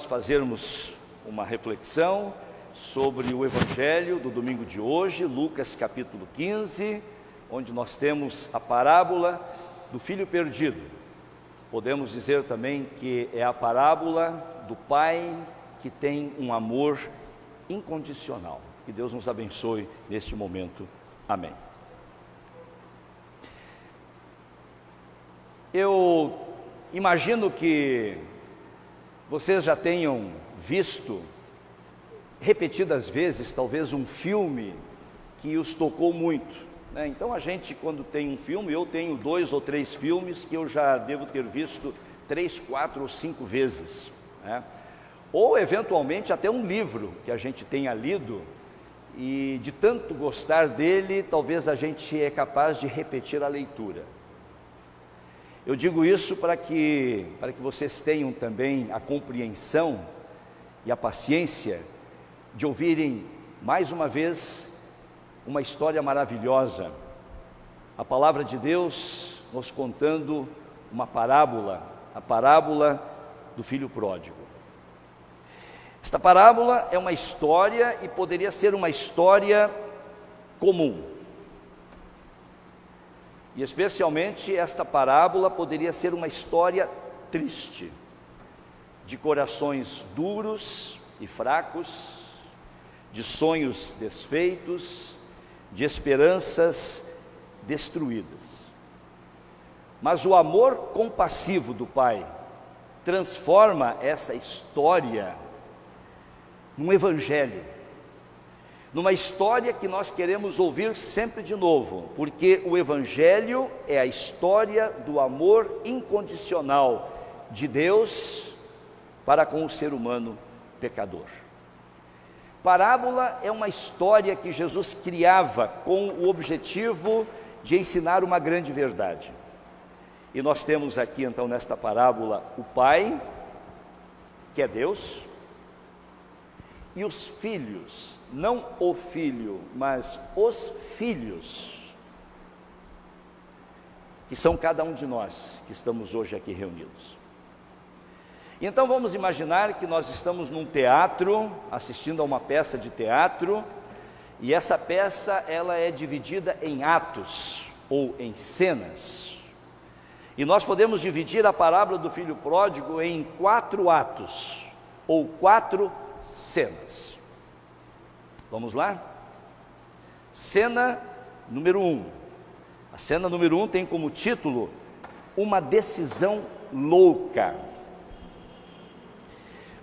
Fazermos uma reflexão sobre o Evangelho do domingo de hoje, Lucas capítulo 15, onde nós temos a parábola do filho perdido. Podemos dizer também que é a parábola do pai que tem um amor incondicional. Que Deus nos abençoe neste momento. Amém. Eu imagino que vocês já tenham visto repetidas vezes, talvez um filme que os tocou muito, né? Então a gente, quando tem um filme, eu tenho 2 ou 3 filmes que eu já devo ter visto 3, 4 ou 5 vezes, né? Ou eventualmente até um livro que a gente tenha lido e de tanto gostar dele, talvez a gente é capaz de repetir a leitura. Eu digo isso para que vocês tenham também a compreensão e a paciência de ouvirem mais uma vez uma história maravilhosa, a palavra de Deus nos contando uma parábola, a parábola do filho pródigo. Esta parábola é uma história e poderia ser uma história comum. E especialmente esta parábola poderia ser uma história triste, de corações duros e fracos, de sonhos desfeitos, de esperanças destruídas. Mas o amor compassivo do Pai transforma essa história num evangelho, numa história que nós queremos ouvir sempre de novo, porque o Evangelho é a história do amor incondicional de Deus para com o ser humano pecador. Parábola é uma história que Jesus criava com o objetivo de ensinar uma grande verdade. E nós temos aqui então nesta parábola o Pai, que é Deus, e os filhos, não o filho, mas os filhos, que são cada um de nós que estamos hoje aqui reunidos. Então vamos imaginar que nós estamos num teatro, assistindo a uma peça de teatro, e essa peça ela é dividida em atos ou em cenas. E nós podemos dividir a parábola do filho pródigo em 4 atos ou 4 cenas. Vamos lá? Cena número 1. A cena número 1 tem como título Uma decisão louca.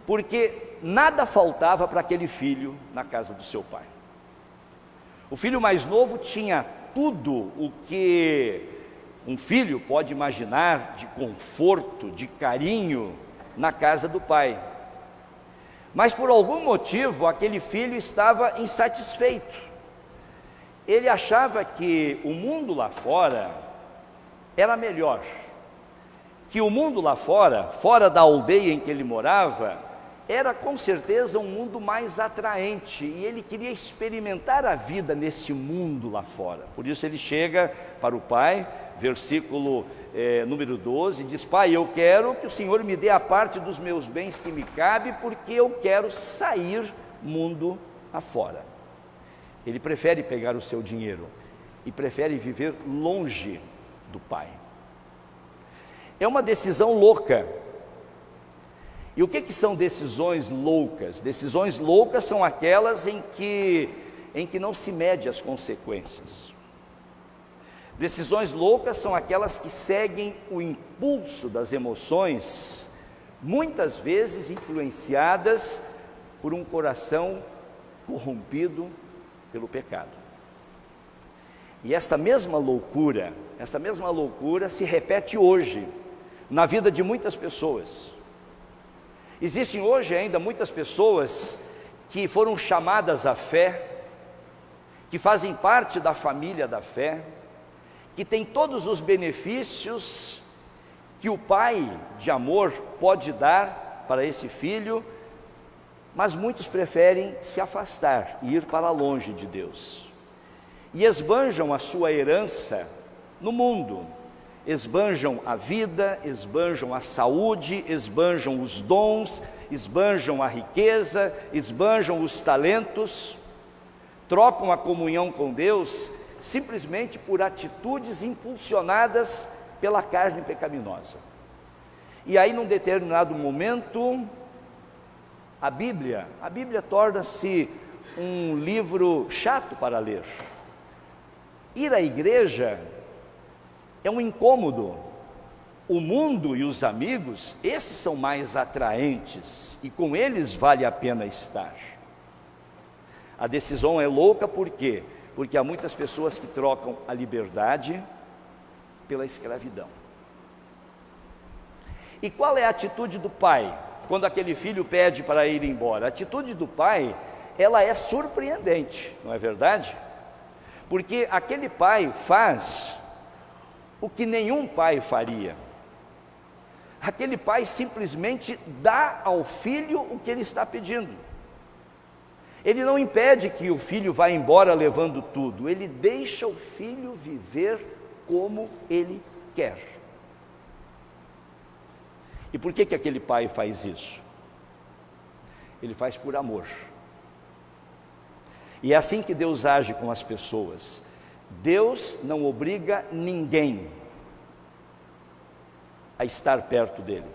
Porque nada faltava para aquele filho na casa do seu pai. O filho mais novo tinha tudo o que um filho pode imaginar de conforto, de carinho na casa do pai. Mas por algum motivo aquele filho estava insatisfeito. Ele achava que o mundo lá fora era melhor, que o mundo lá fora, fora da aldeia em que ele morava, era com certeza um mundo mais atraente, e ele queria experimentar a vida neste mundo lá fora. Por isso ele chega para o pai, versículo número 12, diz: Pai, eu quero que o Senhor me dê a parte dos meus bens que me cabe, porque eu quero sair mundo afora. Ele prefere pegar o seu dinheiro e prefere viver longe do pai. É uma decisão louca. E o que são decisões loucas? Decisões loucas são aquelas em que não se mede as consequências. Decisões loucas são aquelas que seguem o impulso das emoções, muitas vezes influenciadas por um coração corrompido pelo pecado. E esta mesma loucura se repete hoje na vida de muitas pessoas. Existem hoje ainda muitas pessoas que foram chamadas à fé, que fazem parte da família da fé, que têm todos os benefícios que o pai de amor pode dar para esse filho, mas muitos preferem se afastar e ir para longe de Deus. E esbanjam a sua herança no mundo, esbanjam a vida, esbanjam a saúde, esbanjam os dons, esbanjam a riqueza, esbanjam os talentos, trocam a comunhão com Deus simplesmente por atitudes impulsionadas pela carne pecaminosa. E aí, num determinado momento, a Bíblia torna-se um livro chato para ler. Ir à igreja é um incômodo. O mundo e os amigos, esses são mais atraentes e com eles vale a pena estar. A decisão é louca, por quê? Porque há muitas pessoas que trocam a liberdade pela escravidão. E qual é a atitude do pai quando aquele filho pede para ir embora? A atitude do pai, ela é surpreendente, não é verdade? Porque aquele pai faz o que nenhum pai faria. Aquele pai simplesmente dá ao filho o que ele está pedindo. Ele não impede que o filho vá embora levando tudo, ele deixa o filho viver como ele quer. E por que aquele pai faz isso? Ele faz por amor. E é assim que Deus age com as pessoas. Deus não obriga ninguém a estar perto dele.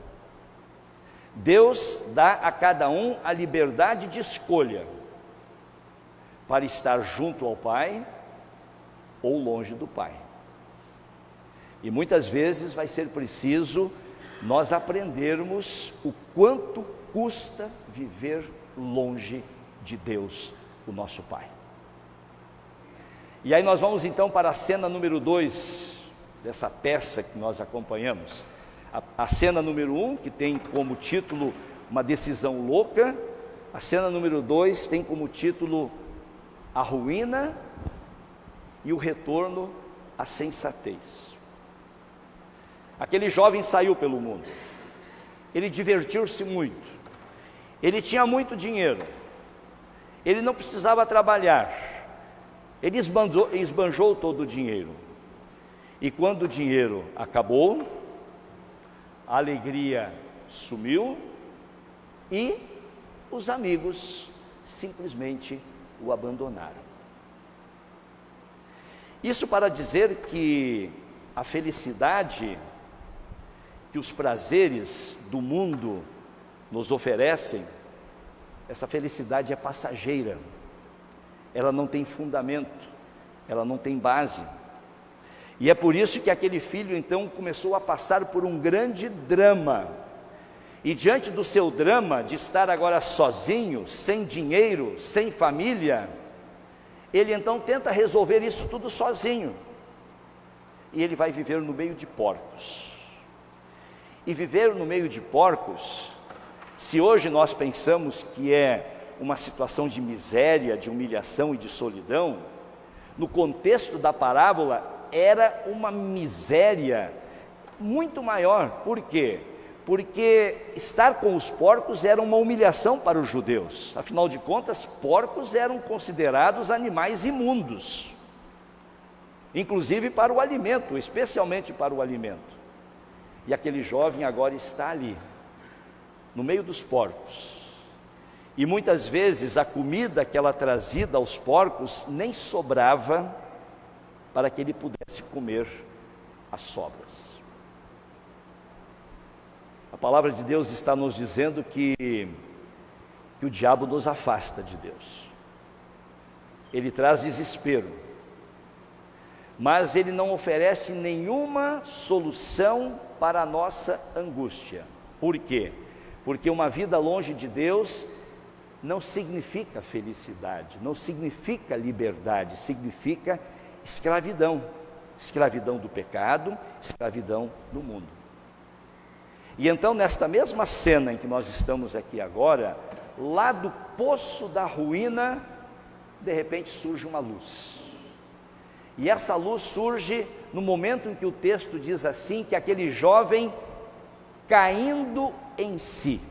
Deus dá a cada um a liberdade de escolha para estar junto ao Pai ou longe do Pai. E muitas vezes vai ser preciso nós aprendermos o quanto custa viver longe de Deus, o nosso Pai. E aí nós vamos então para a cena número 2 dessa peça que nós acompanhamos. A cena número 1, que tem como título Uma Decisão Louca. A cena número 2 tem como título A Ruína e o Retorno à Sensatez. Aquele jovem saiu pelo mundo. Ele divertiu-se muito. Ele tinha muito dinheiro. Ele não precisava trabalhar. Ele esbanjou todo o dinheiro. E quando o dinheiro acabou, a alegria sumiu e os amigos simplesmente o abandonaram. Isso para dizer que a felicidade que os prazeres do mundo nos oferecem, essa felicidade é passageira, ela não tem fundamento, ela não tem base. E é por isso que aquele filho então começou a passar por um grande drama. E diante do seu drama de estar agora sozinho, sem dinheiro, sem família, ele então tenta resolver isso tudo sozinho. E ele vai viver no meio de porcos. E viver no meio de porcos, se hoje nós pensamos que é uma situação de miséria, de humilhação e de solidão, no contexto da parábola era uma miséria muito maior. Por quê? Porque estar com os porcos era uma humilhação para os judeus. Afinal de contas, porcos eram considerados animais imundos, inclusive para o alimento, especialmente para o alimento. E aquele jovem agora está ali, no meio dos porcos. E muitas vezes a comida que ela trazia aos porcos nem sobrava para que ele pudesse comer as sobras. A palavra de Deus está nos dizendo que o diabo nos afasta de Deus. Ele traz desespero, mas ele não oferece nenhuma solução para a nossa angústia. Por quê? Porque uma vida longe de Deus não significa felicidade, não significa liberdade, significa escravidão. Escravidão do pecado, escravidão do mundo. E então, nesta mesma cena em que nós estamos aqui agora, lá do poço da ruína, de repente surge uma luz. E essa luz surge no momento em que o texto diz assim, que aquele jovem caindo em si.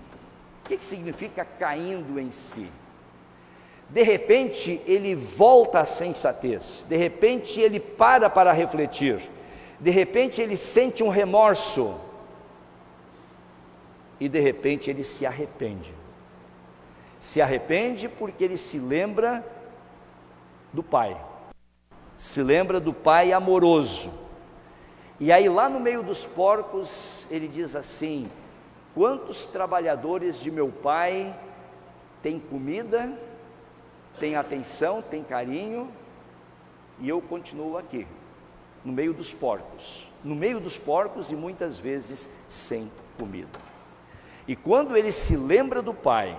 O que significa caindo em si? De repente ele volta à sensatez, de repente ele para refletir, de repente ele sente um remorso. e de repente ele se arrepende. Se arrepende porque ele se lembra do pai. Se lembra do pai amoroso. E aí lá no meio dos porcos ele diz assim: quantos trabalhadores de meu pai têm comida, têm atenção, têm carinho, e eu continuo aqui, no meio dos porcos. No meio dos porcos e muitas vezes sem comida. E quando ele se lembra do pai,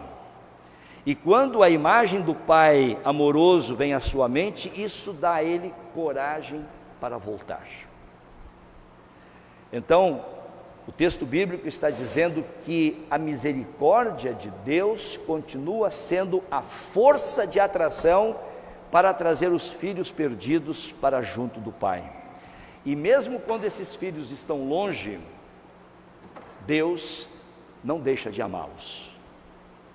e quando a imagem do pai amoroso vem à sua mente, isso dá a ele coragem para voltar. Então, o texto bíblico está dizendo que a misericórdia de Deus continua sendo a força de atração para trazer os filhos perdidos para junto do pai. E mesmo quando esses filhos estão longe, Deus não deixa de amá-los,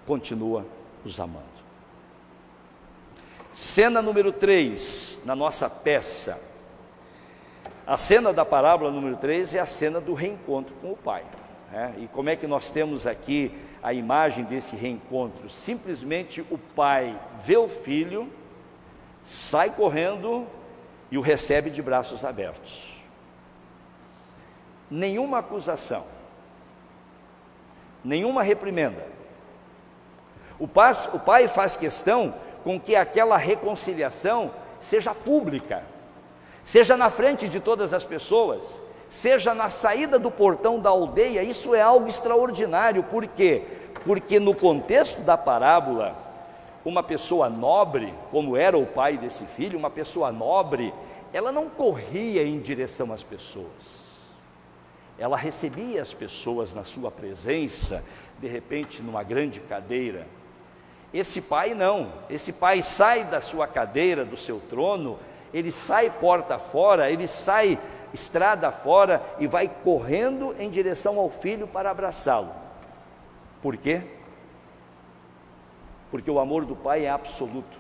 continua os amando. Cena número 3 na nossa peça. A cena da parábola número 3 é a cena do reencontro com o pai. E como é que nós temos aqui a imagem desse reencontro? Simplesmente o pai vê o filho, sai correndo e o recebe de braços abertos. Nenhuma acusação, nenhuma reprimenda. O pai faz questão com que aquela reconciliação seja pública, seja na frente de todas as pessoas, seja na saída do portão da aldeia. Isso é algo extraordinário. Por quê? Porque no contexto da parábola, uma pessoa nobre, como era o pai desse filho, uma pessoa nobre, ela não corria em direção às pessoas. Ela recebia as pessoas na sua presença, de repente numa grande cadeira. Esse pai não, esse pai sai da sua cadeira, do seu trono, ele sai porta fora, ele sai estrada fora e vai correndo em direção ao filho para abraçá-lo. Por quê? Porque o amor do pai é absoluto.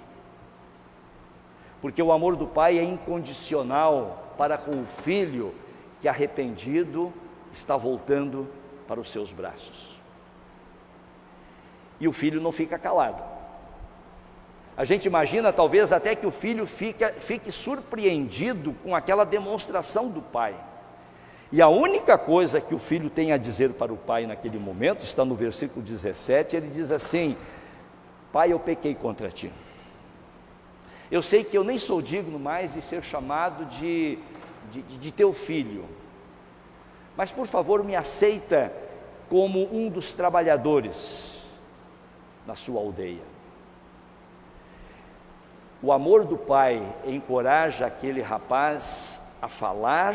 Porque o amor do pai é incondicional para com o filho que, arrependido, está voltando para os seus braços. E o filho não fica calado. A gente imagina talvez até que o filho fique surpreendido com aquela demonstração do pai. E a única coisa que o filho tem a dizer para o pai naquele momento, está no versículo 17, ele diz assim: pai, eu pequei contra ti. Eu sei que eu nem sou digno mais de ser chamado de teu filho, mas por favor me aceita como um dos trabalhadores na sua aldeia. O amor do pai encoraja aquele rapaz a falar,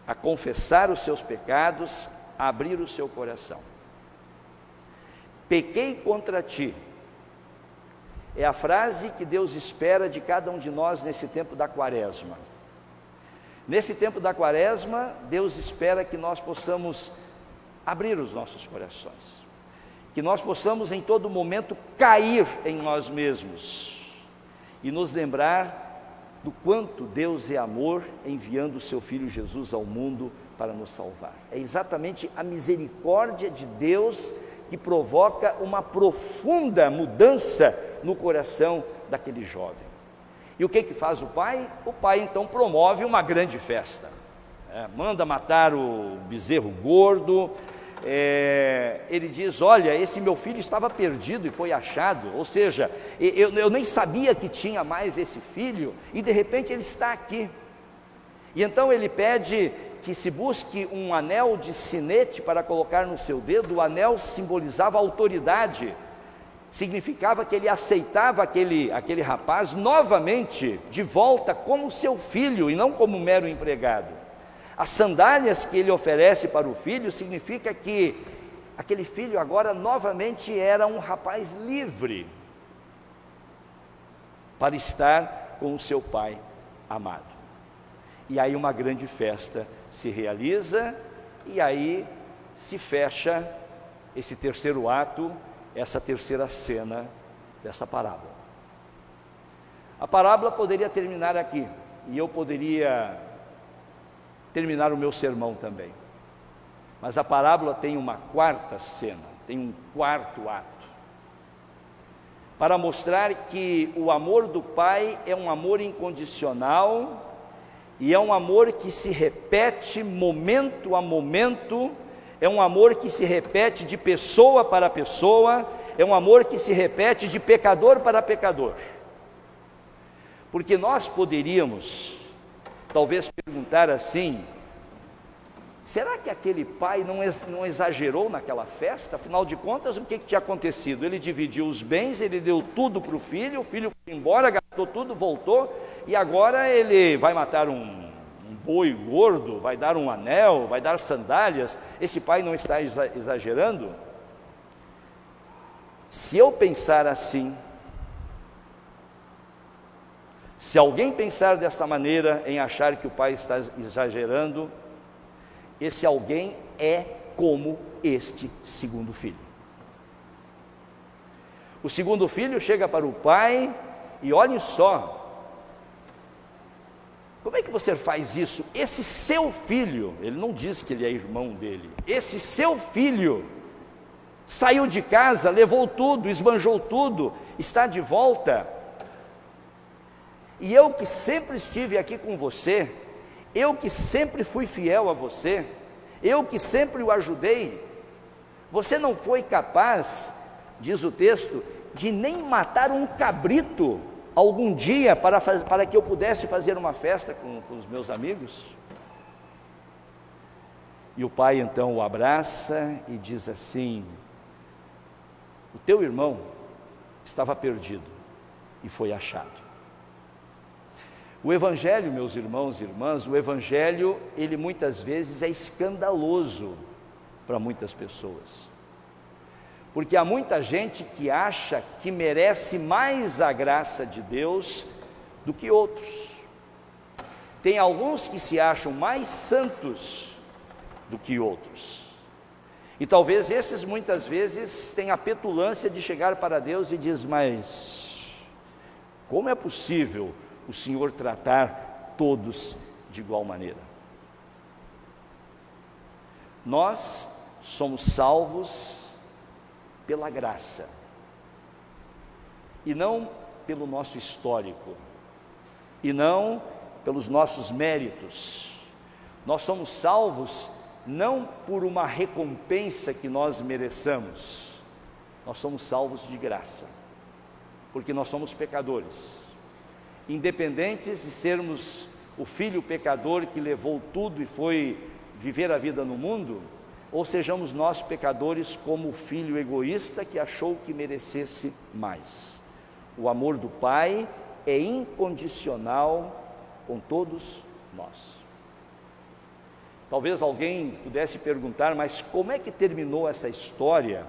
a confessar os seus pecados, a abrir o seu coração. Pequei contra ti, é a frase que Deus espera de cada um de nós nesse tempo da quaresma. Nesse tempo da quaresma, Deus espera que nós possamos abrir os nossos corações, que nós possamos em todo momento cair em nós mesmos e nos lembrar do quanto Deus é amor, enviando o seu Filho Jesus ao mundo para nos salvar. É exatamente a misericórdia de Deus que provoca uma profunda mudança no coração daquele jovem. E o que faz o pai? O pai então promove uma grande festa. Manda matar o bezerro gordo. Ele diz: olha, esse meu filho estava perdido e foi achado. Ou seja, eu nem sabia que tinha mais esse filho, e de repente ele está aqui. E então ele pede que se busque um anel de sinete para colocar no seu dedo. O anel simbolizava autoridade, significava que ele aceitava aquele rapaz novamente de volta como seu filho e não como um mero empregado. As sandálias que ele oferece para o filho significa que aquele filho agora novamente era um rapaz livre para estar com o seu pai amado. E aí uma grande festa se realiza, e aí se fecha esse terceiro ato, essa terceira cena dessa parábola. A parábola poderia terminar aqui, e eu poderia terminar o meu sermão também. Mas a parábola tem uma quarta cena, tem um quarto ato, para mostrar que o amor do Pai é um amor incondicional e é um amor que se repete momento a momento, é um amor que se repete de pessoa para pessoa, é um amor que se repete de pecador para pecador. Porque nós poderíamos, talvez, perguntar assim: será que aquele pai não exagerou naquela festa? Afinal de contas, o que tinha acontecido? Ele dividiu os bens, ele deu tudo para o filho foi embora, gastou tudo, voltou, e agora ele vai matar um boi gordo, vai dar um anel, vai dar sandálias. Esse pai não está exagerando? Se eu pensar assim, se alguém pensar desta maneira, em achar que o pai está exagerando, esse alguém é como este segundo filho. O segundo filho chega para o pai e olhem só, como é que você faz isso? Esse seu filho, ele não diz que ele é irmão dele, esse seu filho saiu de casa, levou tudo, esbanjou tudo, está de volta, e eu que sempre estive aqui com você, eu que sempre fui fiel a você, eu que sempre o ajudei, você não foi capaz, diz o texto, de nem matar um cabrito algum dia para que eu pudesse fazer uma festa com os meus amigos? E o pai então o abraça e diz assim: o teu irmão estava perdido e foi achado. O Evangelho, meus irmãos e irmãs, o Evangelho, ele muitas vezes é escandaloso para muitas pessoas. Porque há muita gente que acha que merece mais a graça de Deus do que outros. Tem alguns que se acham mais santos do que outros. E talvez esses muitas vezes tenham a petulância de chegar para Deus e diz: mas como é possível o Senhor tratar todos de igual maneira? Nós somos salvos pela graça, e não pelo nosso histórico, e não pelos nossos méritos. Nós somos salvos não por uma recompensa que nós mereçamos, nós somos salvos de graça, porque nós somos pecadores, independentes de sermos o filho pecador que levou tudo e foi viver a vida no mundo, ou sejamos nós pecadores como o filho egoísta que achou que merecesse mais. O amor do Pai é incondicional com todos nós. Talvez alguém pudesse perguntar: mas como é que terminou essa história?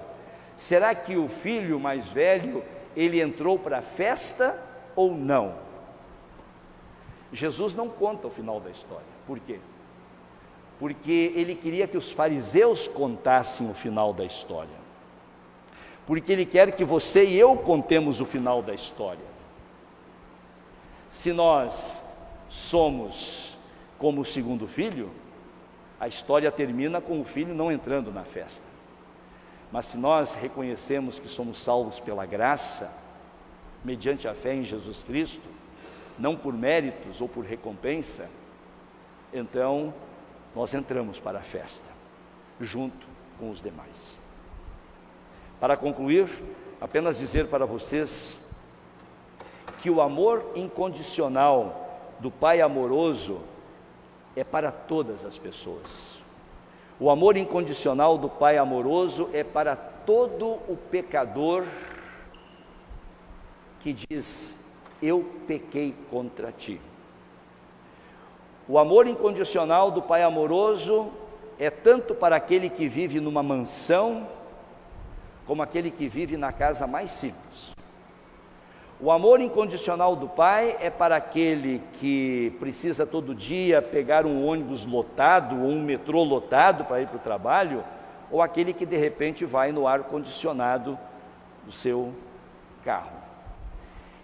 Será que o filho mais velho, ele entrou para a festa ou não? Jesus não conta o final da história. Por quê? Porque ele queria que os fariseus contassem o final da história. Porque ele quer que você e eu contemos o final da história. Se nós somos como o segundo filho, a história termina com o filho não entrando na festa. Mas se nós reconhecemos que somos salvos pela graça, mediante a fé em Jesus Cristo, não por méritos ou por recompensa, então nós entramos para a festa, junto com os demais. Para concluir, apenas dizer para vocês que o amor incondicional do Pai amoroso é para todas as pessoas. O amor incondicional do Pai amoroso é para todo o pecador que diz: eu pequei contra ti. O amor incondicional do Pai amoroso é tanto para aquele que vive numa mansão, como aquele que vive na casa mais simples. O amor incondicional do Pai é para aquele que precisa todo dia pegar um ônibus lotado ou um metrô lotado para ir para o trabalho, ou aquele que de repente vai no ar-condicionado do seu carro.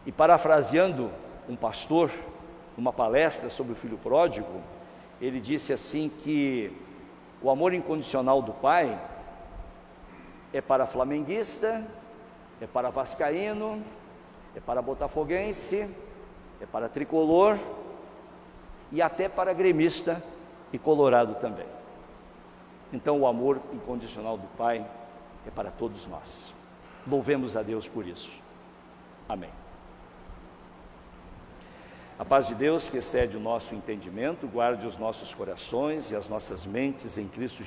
E parafraseando um pastor, numa palestra sobre o filho pródigo, ele disse assim que O amor incondicional do Pai é para flamenguista, é para vascaíno, é para botafoguense, é para tricolor e até para gremista e colorado também. Então o amor incondicional do Pai é para todos nós. Louvemos a Deus por isso. Amém. A paz de Deus, que excede o nosso entendimento, guarde os nossos corações e as nossas mentes em Cristo Jesus.